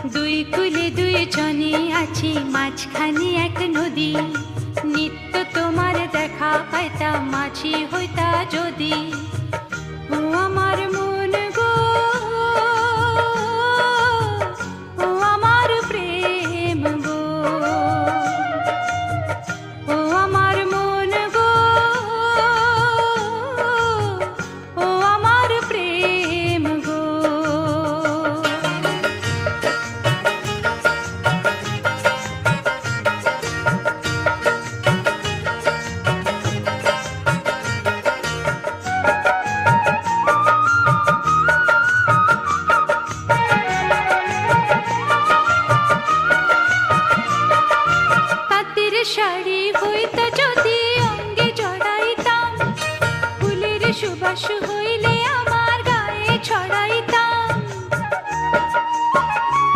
দুই কুলে দুই জনে আছি, মাঝখানে এক নদী। নিত্য তোমার দেখা পাইতাম, মাঝি হইতা যদি। ও আমার